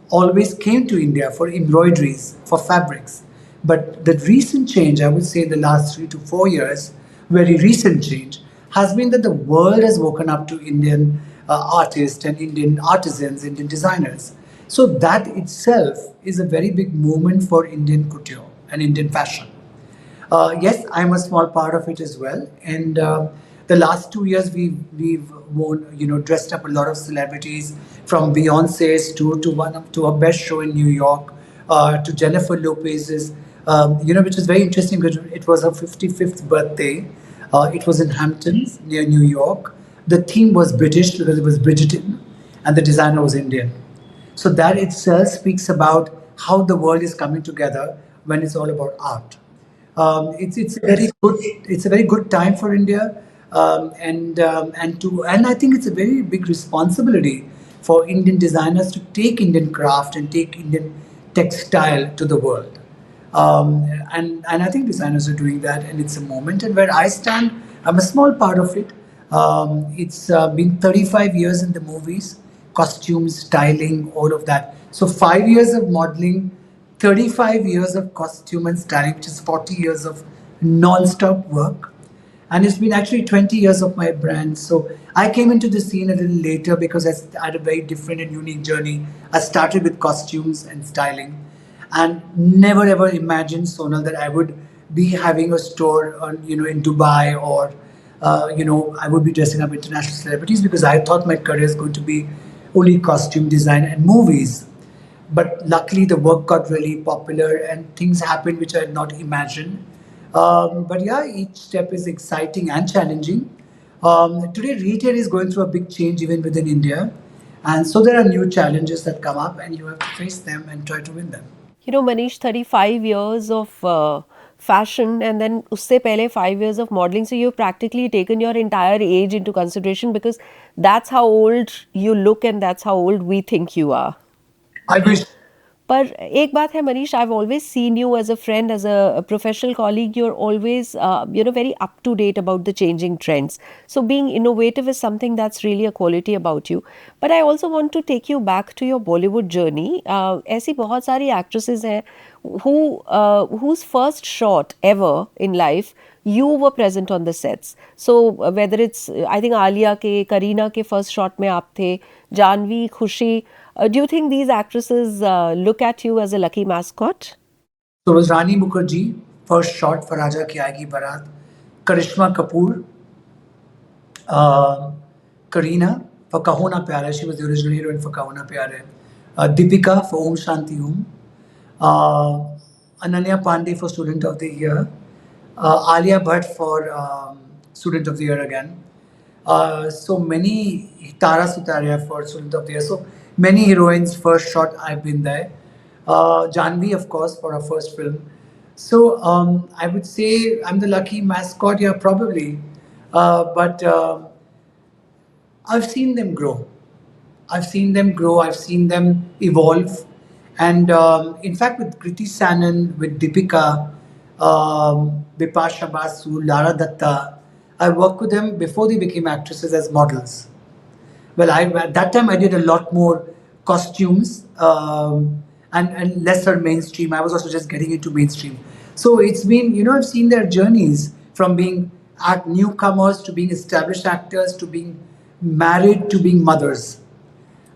always came to India for embroideries, for fabrics. But the recent change, I would say the last 3 to 4 years, very recent change, has been that the world has woken up to Indian artists and Indian artisans, Indian designers. So that itself is a very big movement for Indian couture and Indian fashion. Yes, I'm a small part of it as well. And the last 2 years, we've worn, dressed up a lot of celebrities, from Beyonce's to her best show in New York, to Jennifer Lopez's, which is very interesting because it was her 55th birthday. It was in Hamptons near New York. The theme was British because it was Bridgerton, and the designer was Indian. So that itself speaks about how the world is coming together when it's all about art. It's a very good time for India, and I think it's a very big responsibility for Indian designers to take Indian craft and take Indian textile to the world. And I think designers are doing that, and it's a moment. And where I stand, I'm a small part of it. It's been 35 years in the movies, costumes, styling, all of that. So 5 years of modeling, 35 years of costume and styling, which is 40 years of non-stop work. And it's been actually 20 years of my brand. So I came into the scene a little later because I had a very different and unique journey. I started with costumes and styling, and never ever imagined, Sonal, that I would be having a store in Dubai, or I would be dressing up international celebrities, because I thought my career is going to be only costume design and movies. But luckily the work got really popular and things happened which I had not imagined. But yeah, each step is exciting and challenging. Today retail is going through a big change even within India. And so there are new challenges that come up, and you have to face them and try to win them. Manish, 35 years of fashion, and then usse pehle 5 years of modeling. So you've practically taken your entire age into consideration, because that's how old you look and that's how old we think you are. I wish. पर एक बात है Manish, I've always seen you as a friend, as a professional colleague. You're always very up to date about the changing trends. So being innovative is something that's really a quality about you. But I also want to take you back to your Bollywood journey. ऐसी बहुत सारी actresses हैं whose first shot ever in life you were present on the sets. So whether it's, I think Alia के, Kareena के first shot में आप थे, Janvi, Khushi. Do you think these actresses look at you as a lucky mascot? So it was Rani Mukherjee, first shot for Raja Ki Aayegi Barat. Karishma Kapoor, Kareena for Kaho Na Pyar Hai. She was the original heroine for Kaho Na Pyar Hai. Deepika for Om Shanti Om. Ananya Pandey for Student of the Year. Alia Bhatt for Student of the Year again. So many, Tara Sutaria for Student of the Year. So many heroines, first shot, I've been there. Janvi, of course, for her first film. So I would say I'm the lucky mascot, yeah, probably. But I've seen them grow. I've seen them evolve. And in fact, with Kriti Sanon, with Deepika, Bipasha Basu, Lara Datta, I worked with them before they became actresses as models. Well, at that time I did a lot more costumes and lesser mainstream. I was also just getting into mainstream. So it's been, I've seen their journeys from being newcomers to being established actors to being married to being mothers.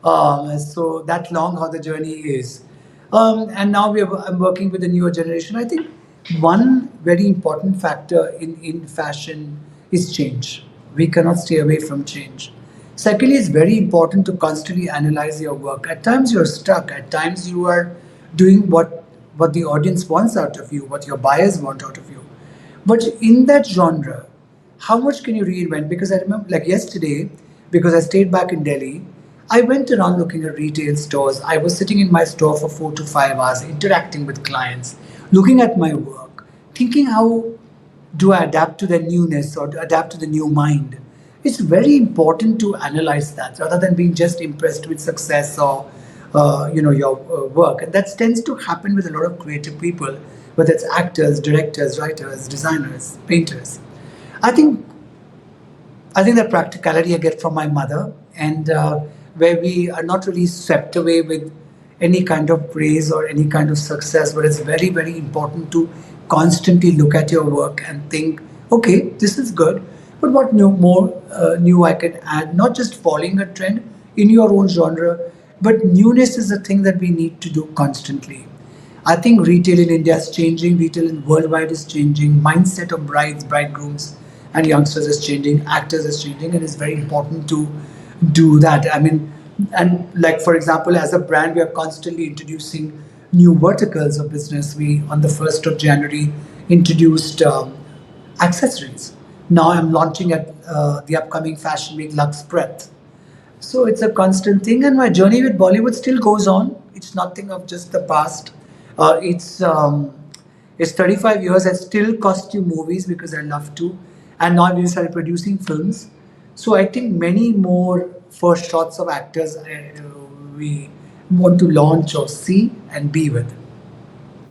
So that long how the journey is. And now I'm working with the newer generation. I think one very important factor in fashion is change. We cannot stay away from change. Secondly, it's very important to constantly analyze your work. At times you're stuck. At times you are doing what the audience wants out of you, what your buyers want out of you. But in that genre, how much can you reinvent? Because I remember, like yesterday, because I stayed back in Delhi, I went around looking at retail stores. I was sitting in my store for 4 to 5 hours, interacting with clients, looking at my work, thinking how do I adapt to the newness or adapt to the new mind. It's very important to analyze that rather than being just impressed with success or your work. And that tends to happen with a lot of creative people whether it's actors, directors, writers, designers, painters. I think I think that practicality I get from my mother, and where we are not really swept away with any kind of praise or any kind of success, but it's very, very important to constantly look at your work and think, okay, this is good, but what new I can add? Not just following a trend in your own genre, but newness is a thing that we need to do constantly. I think retail in India is changing, retail in worldwide is changing, mindset of brides, bridegrooms, and youngsters is changing, actors is changing, and it's very important to do that. I mean, and like for example, as a brand, we are constantly introducing new verticals of business. We on the 1st of January introduced accessories. Now I'm launching at the upcoming Fashion Week Lux Breath. So it's a constant thing, and my journey with Bollywood still goes on. It's nothing of just the past. It's 35 years. I still costume movies because I love to, and now we started producing films. So I think many more first shots of actors we want to launch or see and be with.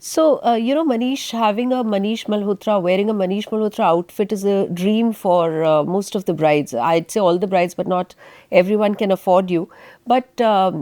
So, Manish, having a Manish Malhotra, wearing a Manish Malhotra outfit is a dream for most of the brides. I'd say all the brides, but not everyone can afford you. But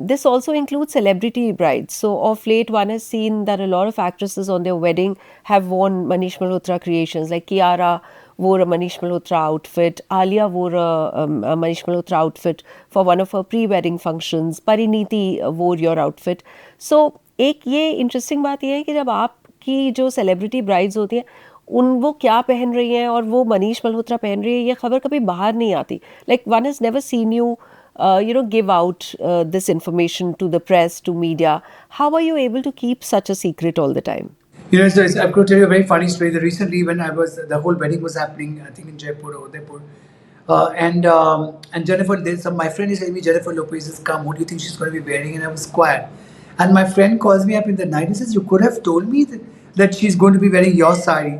this also includes celebrity brides. So, of late, one has seen that a lot of actresses on their wedding have worn Manish Malhotra creations, like Kiara wore a Manish Malhotra outfit. Alia wore a Manish Malhotra outfit for one of her pre-wedding functions. Pariniti wore your outfit. So, एक ये interesting बात ये है कि जब आपकी जो celebrity brides होती हैं उन वो क्या पहन रही हैं और वो मनीष मल्होत्रा पहन रही है ये खबर कभी बाहर नहीं आती like one has never seen you give out this information to the press, to media. How are you able to keep such a secret all the time? I'm going to tell you a very funny story. Recently, when the whole wedding was happening, I think in Jaipur or Udaipur, and Jennifer, my friend is telling me Jennifer Lopez has come. What do you think she's going to be wearing? And I was quiet. And my friend calls me up in the night and says, "You could have told me that she's going to be wearing your sari."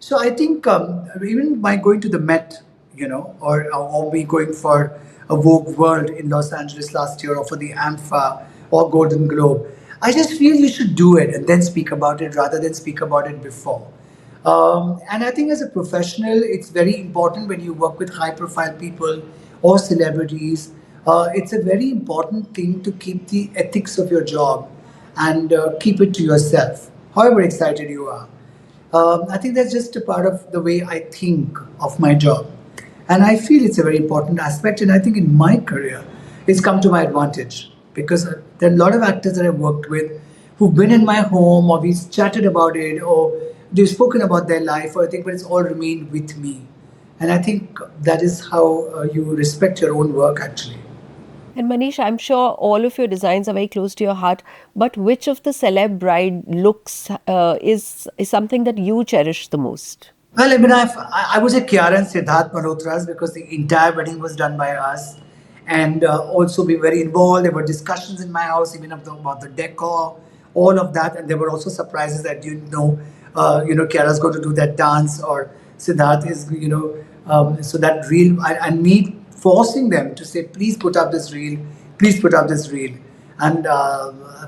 So I think even by going to the Met, or me going for a Vogue World in Los Angeles last year, or for the AMFA or Golden Globe, I just feel you should do it and then speak about it rather than speak about it before. And I think as a professional, it's very important when you work with high-profile people or celebrities. It's a very important thing to keep the ethics of your job and keep it to yourself, however excited you are. I think that's just a part of the way I think of my job. And I feel it's a very important aspect. And I think in my career, it's come to my advantage because there are a lot of actors that I've worked with who've been in my home or we've chatted about it or they've spoken about their life or I think, but it's all remained with me. And I think that is how you respect your own work actually. And Manish, I'm sure all of your designs are very close to your heart, but which of the celeb bride looks is something that you cherish the most? Well, I mean, I was at Kiara and Siddharth Malhotra's because the entire wedding was done by us. And also we were very involved. There were discussions in my house, even about the decor, all of that. And there were also surprises that you didn't know, Kiara's going to do that dance or Siddharth is, so that reel, and me forcing them to say, please put up this reel, please put up this reel. And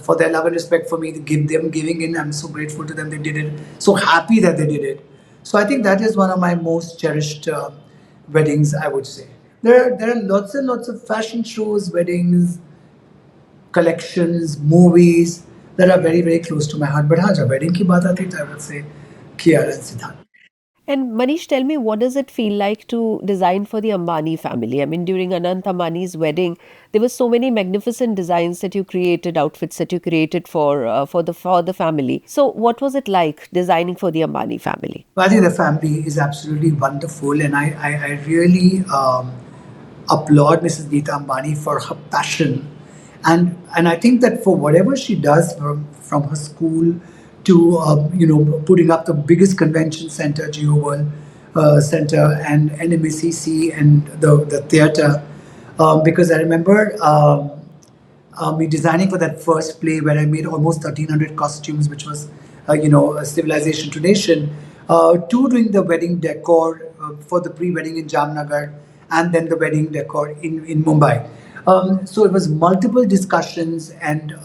for their love and respect for me, giving in, I'm so grateful to them. They did it, so happy that they did it. So I think that is one of my most cherished weddings, I would say. There are lots and lots of fashion shows, weddings, collections, movies that are very, very close to my heart. But haan, jab wedding ki baat aati, I would say Kiara and Siddharth. And Manish, tell me, what does it feel like to design for the Ambani family? I mean, during Anant Ambani's wedding, there were so many magnificent designs that you created, outfits that you created for the family. So what was it like designing for the Ambani family? Well, I think the family is absolutely wonderful, and I really applaud Mrs. Neeta Ambani for her passion. And I think that for whatever she does from her school to putting up the biggest convention center, Geo World Center, and NMACC and the theatre, because I remember me designing for that first play where I made almost 1,300 costumes, which was a civilization to nation, to doing the wedding decor for the pre-wedding in Jamnagar and then the wedding decor in Mumbai. So it was multiple discussions and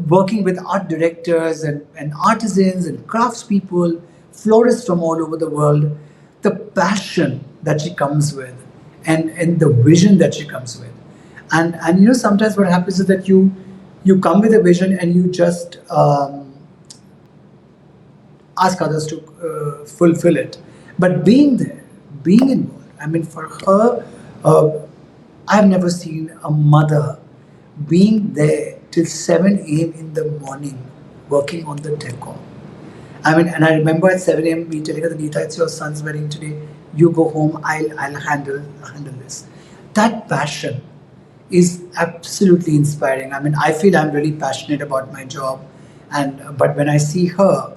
working with art directors and artisans and craftspeople, florists from all over the world, the passion that she comes with and the vision that she comes with. And you know, sometimes what happens is that you come with a vision and you just ask others to fulfill it. But being there, being involved, I mean, for her, I've never seen a mother being there till 7 a.m. in the morning working on the decor. I mean, and I remember at 7 a.m. me telling her, Neeta, it's your son's wedding today. You go home, I'll handle this. That passion is absolutely inspiring. I mean, I feel I'm really passionate about my job, and but when I see her,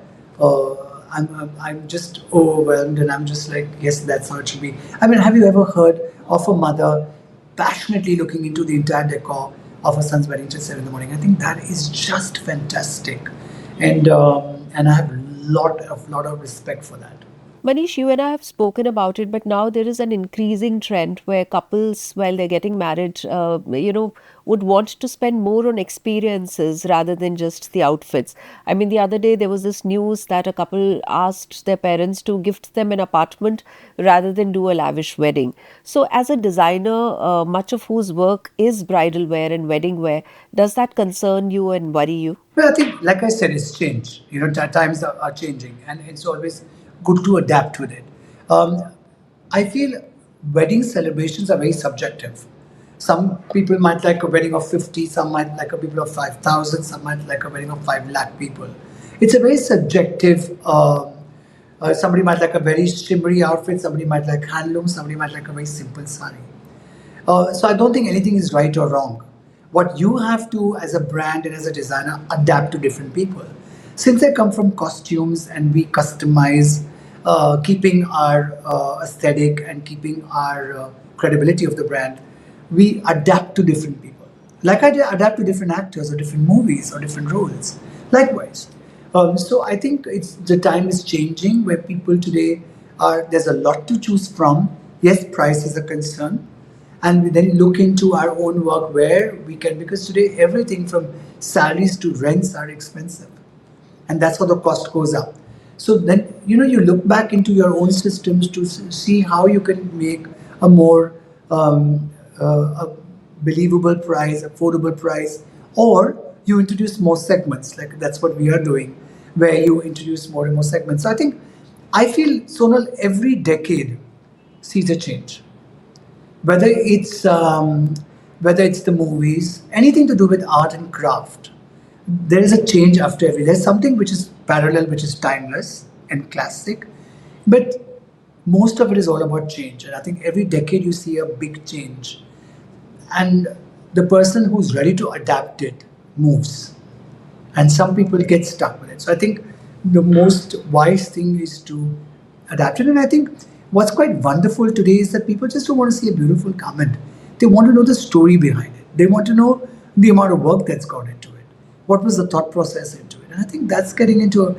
I'm just overwhelmed, and I'm just like, yes, that's how it should be. I mean, have you ever heard of a mother passionately looking into the entire decor of her son's wedding till 7 in the morning? I think that is just fantastic, and I have lot of respect for that. Manish, you and I have spoken about it, but now there is an increasing trend where couples, while they're getting married, would want to spend more on experiences rather than just the outfits. I mean, the other day there was this news that a couple asked their parents to gift them an apartment rather than do a lavish wedding. So, as a designer, much of whose work is bridal wear and wedding wear, does that concern you and worry you? Well, I think, like I said, it's changed. You know, times are changing, and it's always good to adapt with it. I feel wedding celebrations are very subjective. Some people might like a wedding of 50, some might like a people of 5,000, some might like a wedding of 5 lakh people. It's a very subjective. Somebody might like a very shimmery outfit, somebody might like handloom, somebody might like a very simple sari. So I don't think anything is right or wrong. What you have to, as a brand and as a designer, adapt to different people. Since I come from costumes and we customize, keeping our aesthetic and keeping our credibility of the brand, we adapt to different people. Like I adapt to different actors or different movies or different roles. Likewise. So I think the time is changing where people today there's a lot to choose from. Yes, price is a concern. And we then look into our own work where we can, because today everything from salaries to rents are expensive. And that's how the cost goes up. So then, you look back into your own systems to see how you can make a more a believable price, affordable price, or you introduce more segments. Like that's what we are doing, where you introduce more and more segments. So I feel, Sonal, every decade sees a change. Whether it's the movies, anything to do with art and craft, there is a change after every. There's something which is parallel, which is timeless and classic, but most of it is all about change. And I think every decade you see a big change, and the person who's ready to adapt it moves, and some people get stuck with it. So I think the most wise thing is to adapt it, and I think what's quite wonderful today is that people just don't want to see a beautiful garment. They want to know the story behind it. They want to know the amount of work that's gone into it. What was the thought process into it? And I think that's getting into a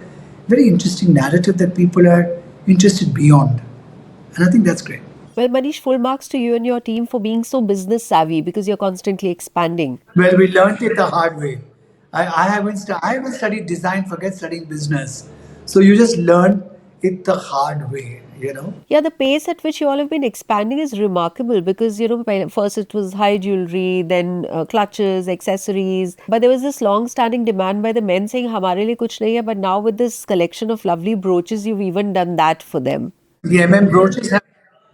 very interesting narrative that people are interested beyond. And I think that's great. Well, Manish, full marks to you and your team for being so business savvy because you're constantly expanding. Well, we learned it the hard way. I haven't studied design, forget studying business. So you just learn it the hard way. Yeah, the pace at which you all have been expanding is remarkable because, first it was high jewelry, then clutches, accessories. But there was this long-standing demand by the men saying, "Hamare liye kuch nahi hai," but now with this collection of lovely brooches, you've even done that for them. The brooches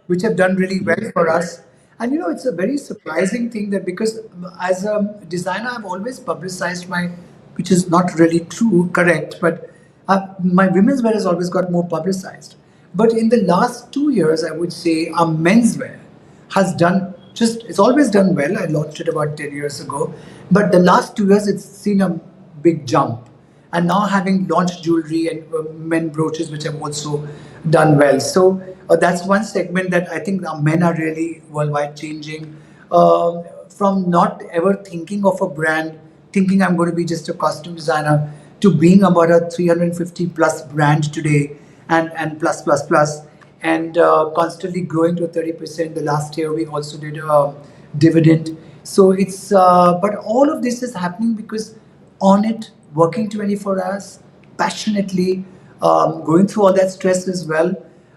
which have done really well for us. And it's a very surprising thing that because as a designer, I've always publicized which is not really correct, but my women's wear has always got more publicized. But in the last 2 years, I would say our menswear has it's always done well. I launched it about 10 years ago. But the last 2 years, it's seen a big jump. And now having launched jewelry and men brooches, which have also done well. So that's one segment that I think our men are really worldwide changing. From not ever thinking of a brand, thinking I'm going to be just a costume designer, to being about a 350 plus brand today. And plus, and constantly growing to 30%. The last year we also did a dividend. So it's, but all of this is happening because on it, working 24 hours, passionately, going through all that stress as well,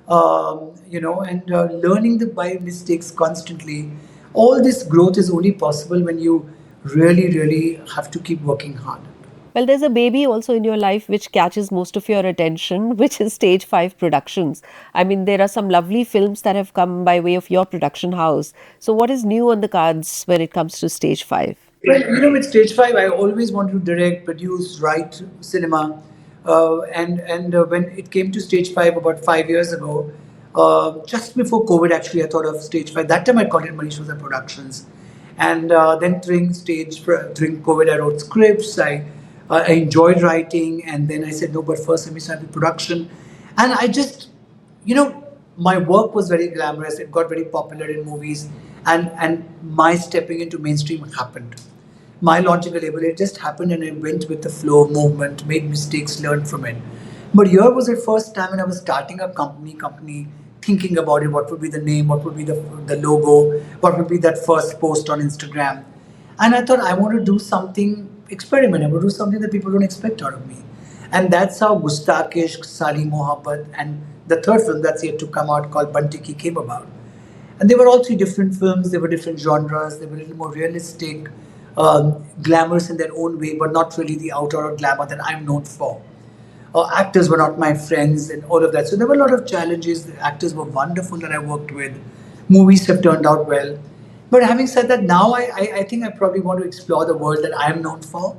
and learning by mistakes constantly. All this growth is only possible when you really, really have to keep working hard. Well, there's a baby also in your life which catches most of your attention, which is Stage 5 Productions. I mean, there are some lovely films that have come by way of your production house. So, what is new on the cards when it comes to Stage 5? Well, with Stage 5, I always wanted to direct, produce, write cinema. And when it came to Stage 5 about 5 years ago, just before COVID, actually, I thought of Stage 5. That time I called it Manish Vazir Productions. And then during COVID, I wrote scripts. I enjoyed writing. And then I said, no, but first let me start with production. And I just, my work was very glamorous. It got very popular in movies. And my stepping into mainstream happened. My launching a label, it just happened and I went with the flow, movement, made mistakes, learned from it. But here was the first time when I was starting a company, thinking about it, what would be the name, what would be the logo, what would be that first post on Instagram. And I thought I want to do something, experiment, I want to do something that people don't expect out of me. And that's how Gustakish, Sali Mohabbat, and the third film that's yet to come out called Bantiki came about. And they were all three different films, they were different genres, they were a little more realistic, glamorous in their own way, but not really the outer glamour that I'm known for. Actors were not my friends and all of that. So there were a lot of challenges. The actors were wonderful that I worked with. Movies have turned out well. But having said that, now I think I probably want to explore the world that I'm known for,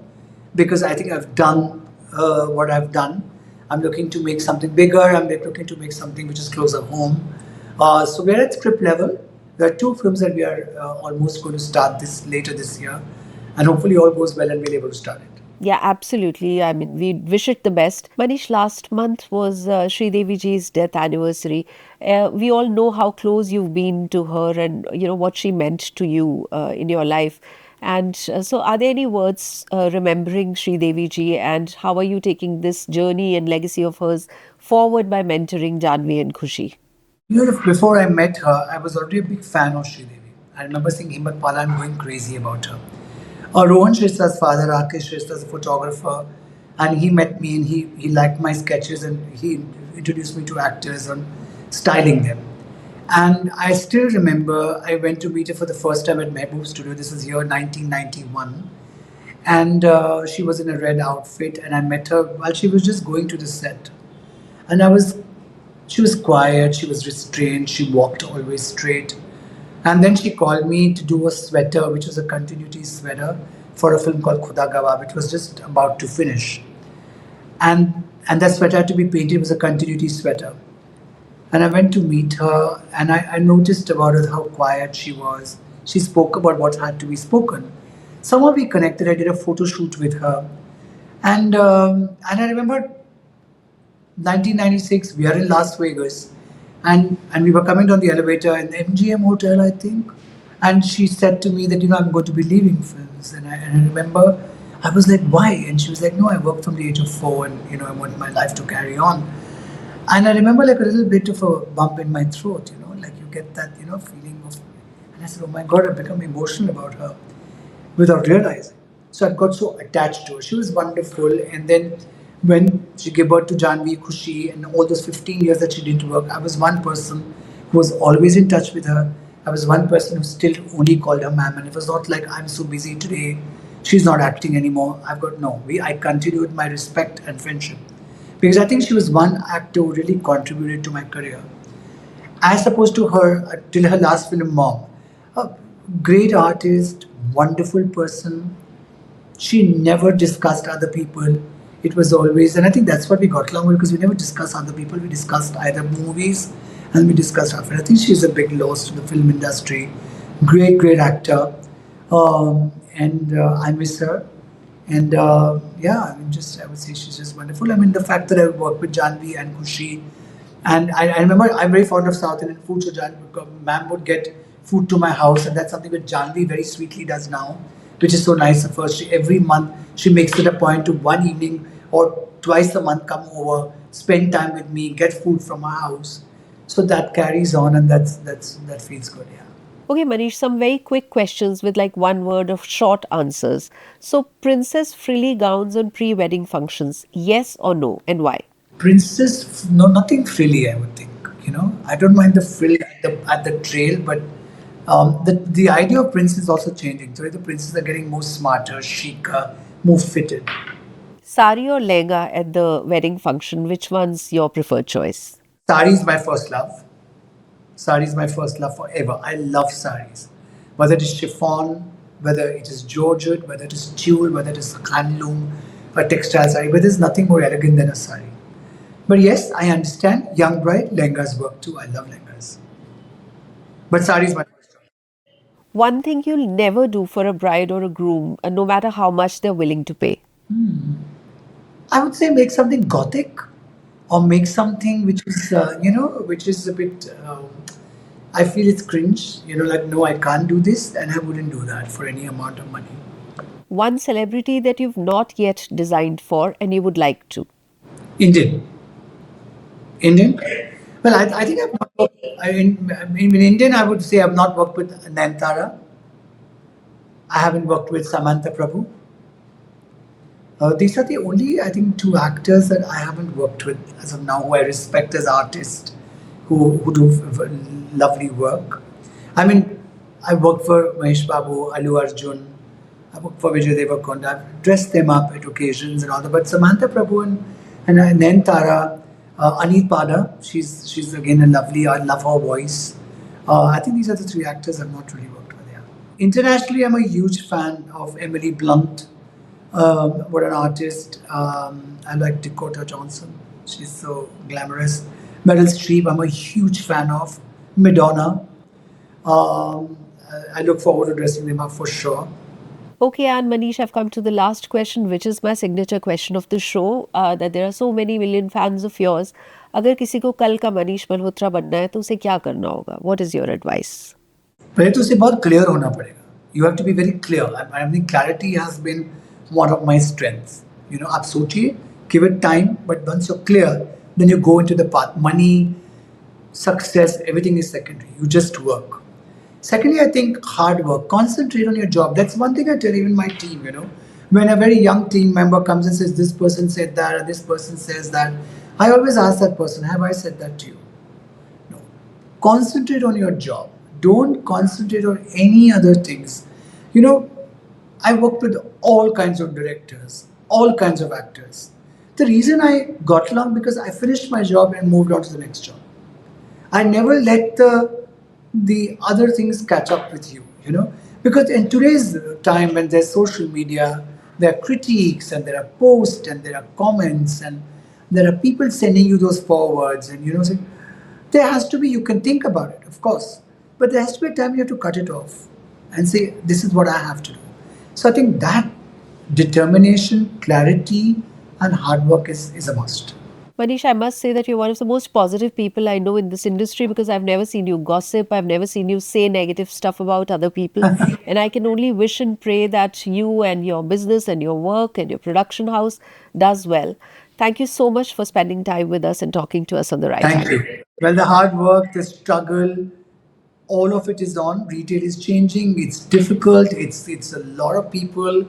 because I think I've done what I've done. I'm looking to make something bigger. I'm looking to make something which is closer home. So we're at script level. There are two films that we are almost going to start later this year. And hopefully all goes well and we're able to start it. Yeah, absolutely. I mean, we wish it the best. Manish, last month was Sridevi ji's death anniversary. We all know how close you've been to her and, what she meant to you in your life. And so are there any words remembering Sridevi ji, and how are you taking this journey and legacy of hers forward by mentoring Janvi and Khushi? Before I met her, I was already a big fan of Sridevi. I remember seeing Himmat Pala and going crazy about her. Rohan Shrista's father, Rakesh Shrestha, is a photographer, and he met me and he liked my sketches and he introduced me to actors and styling them. And I still remember I went to meet her for the first time at Mehboob Studio. This was year 1991. And she was in a red outfit and I met her while she was just going to the set. And she was quiet, she was restrained, she walked always straight. And then she called me to do a sweater, which was a continuity sweater for a film called Khuda Gawah, which was just about to finish. And that sweater had to be painted. It was a continuity sweater. And I went to meet her and I noticed about her how quiet she was. She spoke about what had to be spoken. Somehow we connected. I did a photo shoot with her. And I remember 1996, we are in Las Vegas. And we were coming down the elevator in the MGM hotel, I think. And she said to me that, I'm going to be leaving films. And I remember, I was like, why? And she was like, no, I worked from the age of 4 and, I want my life to carry on. And I remember like a little bit of a bump in my throat, like you get that, feeling of, and I said, oh my God, I've become emotional about her without realizing. So I got so attached to her. She was wonderful. And then when she gave birth to Janvi, Khushi, and all those 15 years that she didn't work, I was one person who was always in touch with her. I was one person who still only called her ma'am. And it was not like, I'm so busy today, she's not acting anymore. I continued my respect and friendship. Because I think she was one actor who really contributed to my career. As opposed to her, till her last film, Mom. A great artist, wonderful person. She never discussed other people. It was always, and I think that's what we got along with, because we never discussed other people. We discussed either movies and we discussed our friends. I think she's a big loss to the film industry. Great actor. And I miss her. And I would say she's just wonderful. The fact that I worked with Janvi and Khushi. And I remember I'm very fond of South Indian food. So ma'am would get food to my house. And that's something that Janvi very sweetly does now, which is so nice of her. Every month, she makes it a point to one evening or twice a month come over, spend time with me, get food from my house. So that carries on and that feels good, yeah. Okay, Manish, some very quick questions with like one word of short answers. So, princess frilly gowns on pre-wedding functions, yes or no, and why? Princess, no, nothing frilly, I would think. You know, I don't mind the frill at the trail, but the idea of princess is also changing. So the princes are getting more smarter, chicer, more fitted. Sari or lehenga at the wedding function, which one's your preferred choice? Sari is my first love. Sari is my first love forever. I love saris. Whether it is chiffon, whether it is georgette, whether it is tulle, whether it is handloom, a textile sari, but there's nothing more elegant than a sari. But yes, I understand young bride, lehengas work too. I love lehengas. But sari is my first choice. One thing you'll never do for a bride or a groom, no matter how much they're willing to pay. I would say make something gothic, or make something which is, which is a bit. I feel it's cringe. You know, like no, I can't do this, and I wouldn't do that for any amount of money. One celebrity that you've not yet designed for and you would like to. Indian. Well, I think I've not worked, in Indian, I would say I've not worked with Nayanthara. I haven't worked with Samantha Prabhu. These are the only, I think, two actors that I haven't worked with as of now, who I respect as artists, who do lovely work. I mean, I worked for Mahesh Babu, Allu Arjun. I worked for Vijay Deverakonda. I've dressed them up at occasions and all that. But Samantha Prabhu and Nayanthara, Aneet Pada, she's again a lovely. I love her voice. I think these are the three actors I've not really worked with. Yeah. Internationally, I'm a huge fan of Emily Blunt. What an artist. I like Dakota Johnson. She's so glamorous. Meryl Streep, I'm a huge fan of. Madonna. I look forward to dressing them up for sure. Okay, and Manish, I've come to the last question, which is my signature question of the show, that there are so many million fans of yours. अगर किसी को कल का मनीष मल्होत्रा बनना है तो उसे क्या करना होगा? What is your advice? पहले तो उसे बहुत क्लियर होना पड़ेगा. You have to be very clear. I mean, clarity has been one of my strengths. You know, आप सोचिए, give it time, but once you're clear, then you go into the path. Money, success, everything is secondary. You just work. Secondly, I think hard work. Concentrate on your job. That's one thing I tell even my team, you know. When a very young team member comes and says, this person said that, or this person says that, I always ask that person, have I said that to you? No. Concentrate on your job. Don't concentrate on any other things. You know, I worked with all kinds of directors, all kinds of actors. The reason I got along because I finished my job and moved on to the next job. I never let the other things catch up with you, you know, because in today's time when there's social media, there are critiques and there are posts and there are comments and there are people sending you those forwards and, you know, saying, there has to be, you can think about it, of course, but there has to be a time you have to cut it off and say, this is what I have to do. So I think that determination, clarity and hard work is a must. Manish, I must say that you're one of the most positive people I know in this industry because I've never seen you gossip. I've never seen you say negative stuff about other people. And I can only wish and pray that you and your business and your work and your production house does well. Thank you so much for spending time with us and talking to us on The Right Thank Angle. you. Well, the hard work, the struggle, all of it is on. Retail is changing. It's difficult. It's a lot of people.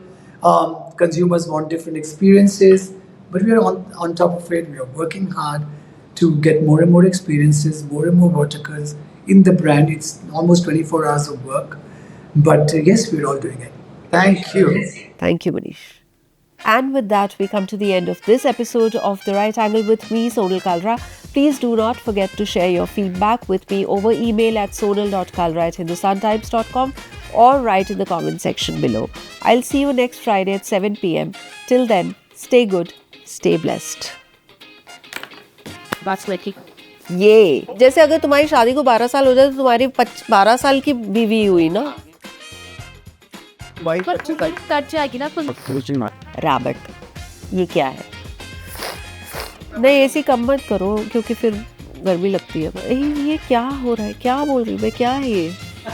Consumers want different experiences. But we are on top of it. We are working hard to get more and more experiences, more and more verticals in the brand. It's almost 24 hours of work. But yes, we're all doing it. Thank you. Thank you, Manish. And with that, we come to the end of this episode of The Right Angle with me, Sonal Kalra. Please do not forget to share your feedback with me over email at sonal.kalra@hindustantimes.com or write in the comment section below. I'll see you next Friday at 7 p.m. Till then, stay good, stay blessed. That's like ये जैसे अगर तुम्हारी शादी को 12 साल हो जाए तो तुम्हारी 12 साल की बीवी हुई ना. पर कट जाएगी ना रैबिट, ये क्या है? नहीं, ऐसी कम मत करो क्योंकि फिर गर्मी लगती है. ये क्या हो रहा है? क्या बोल रही हूँ मैं? क्या है ये?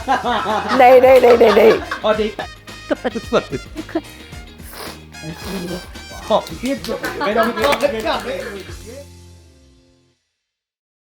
नहीं नहीं नहीं नहीं नहीं. Oh,